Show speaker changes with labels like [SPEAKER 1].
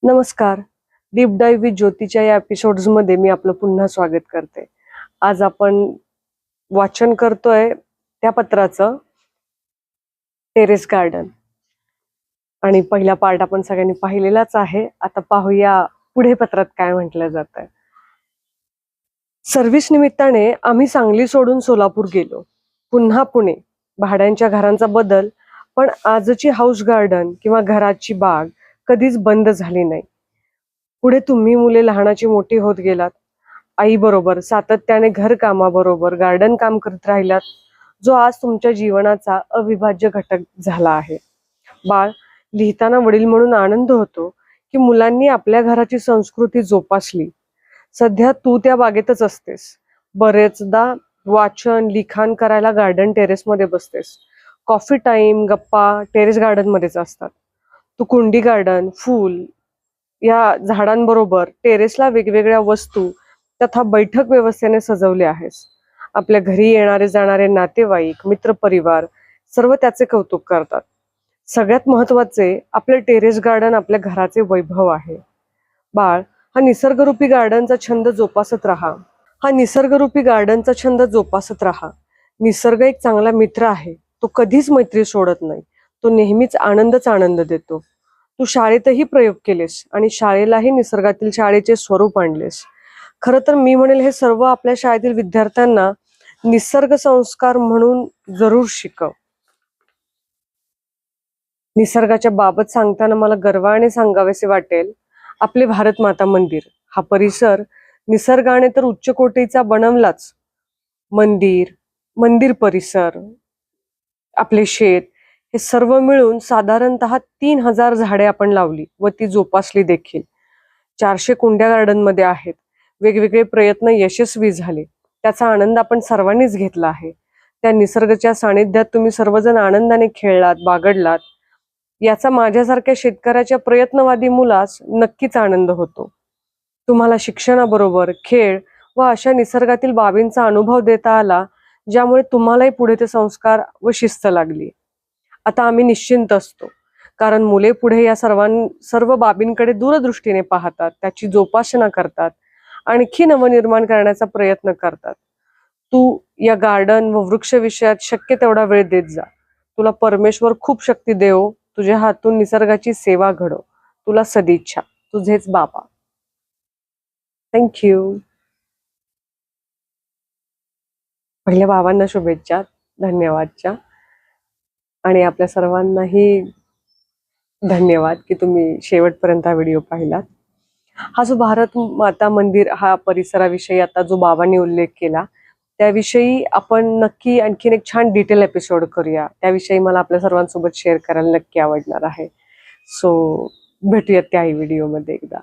[SPEAKER 1] नमस्कार. Deep डाईव्ह with ज्योतीच्या या एपिसोड्स मध्ये मी आपलं पुन्हा स्वागत करते. आज आपण वाचन करतोय त्या पत्राचं टेरेस गार्डन आणि पहिला पार्ट आपण सगळ्यांनी पाहिलेलाच आहे. आता पाहूया पुढे पत्रात काय म्हटलं जातंय. सर्व्हिस निमित्ताने आम्ही सांगली सोडून सोलापूर गेलो. पुन्हा पुणे. भाड्यांच्या घरांचा बदल, पण आजची हाऊस गार्डन किंवा घराची बाग कधीच बंद झाली नाही. पुढे तुम्ही मुले लहानाची मोठी होत गेलात. आई बरोबर सातत्याने घर कामाबरोबर गार्डन काम करत राहिलात, जो आज तुमच्या जीवनाचा अविभाज्य घटक झाला आहे. बाळ, लिहिताना वडील म्हणून आनंद होतो की मुलांनी आपल्या घराची संस्कृती जोपासली. सध्या तू त्या बागेतच असतेस. बरेचदा वाचन लिखाण करायला गार्डन टेरेसमध्ये बसतेस. कॉफी टाइम गप्पा टेरेस गार्डन मध्येच असतात. तू कुंडी गार्डन, फूल या झाडांबरोबर टेरेसला वेगवेगळ्या वस्तू तथा बैठक व्यवस्थेने सजवले आहेस. आपल्या घरी येणारे जाणारे नातेवाईक, मित्रपरिवार सर्व त्याचे कौतुक करतात. सगळ्यात महत्वाचे, आपले टेरेस गार्डन आपल्या घराचे वैभव आहे. बाळ, हा निसर्गरूपी गार्डनचा छंद जोपासत राहा. निसर्ग एक चांगला मित्र आहे. तो कधीच मैत्री सोडत नाही. तो नेहमीच आनंद देतो. तू शाळेतही प्रयोग केलेस आणि शाळेलाही निसर्गातील शाळेचे स्वरूप आणलेस. खरं तर मी म्हणेल, हे सर्व आपल्या शाळेतील विद्यार्थ्यांना निसर्ग संस्कार म्हणून जरूर शिकव. निसर्गाच्या बाबत सांगताना मला गर्वाने सांगावेसे वाटेल, आपले भारत माता मंदिर हा परिसर निसर्गाने तर उच्च कोटीचा बनवलाच. मंदिर परिसर, आपले शेत, हे सर्व मिळून साधारणतः 3000 झाडे आपण लावली व ती जोपासली देखील. 400 कुंड्या गार्डन मध्ये आहेत. वेगवेगळे प्रयत्न यशस्वी झाले. त्याचा आनंद आपण सर्वांनीच घेतला आहे. त्या निसर्गाच्या सानिध्यात तुम्ही सर्वजण आनंदाने खेळलात, बागडलात. याचा माझ्यासारख्या शेतकऱ्याच्या प्रयत्नवादी मुलास नक्कीच आनंद होतो. तुम्हाला शिक्षणाबरोबर खेळ व अशा निसर्गातील बाबींचा अनुभव देता आला, ज्यामुळे तुम्हालाही पुढे ते संस्कार व शिस्त लागली. आता आम्ही निश्चिंत असतो, कारण मुले पुढे या सर्व बाबींकडे दूरदृष्टीने पाहतात, त्याची जोपासना करतात, आणखी नवनिर्माण करण्याचा प्रयत्न करतात. तू या गार्डन व वृक्ष विषयात शक्य तेवढा वेळ देत जा. तुला परमेश्वर खूप शक्ती देवो. तुझ्या हातून निसर्गाची सेवा घडो. तुला सदिच्छा. तुझेच बाबा. थँक्यू. पहिल्या बाबांना शुभेच्छा धन्यवादच्या, आणि आपल्या सर्वांनाही धन्यवाद की तुम्ही शेवटपर्यंत हा व्हिडिओ पाहिलात. हा जो भारत माता मंदिर हा परिसराविषयी आता जो बाबांनी उल्लेख केला, त्याविषयी आपण नक्की आणखीन एक छान डिटेल एपिसोड करूया. त्याविषयी मला आपल्या सर्वांसोबत शेअर करायला नक्की आवडणार आहे. सो भेटूयात त्याही व्हिडिओमध्ये एकदा.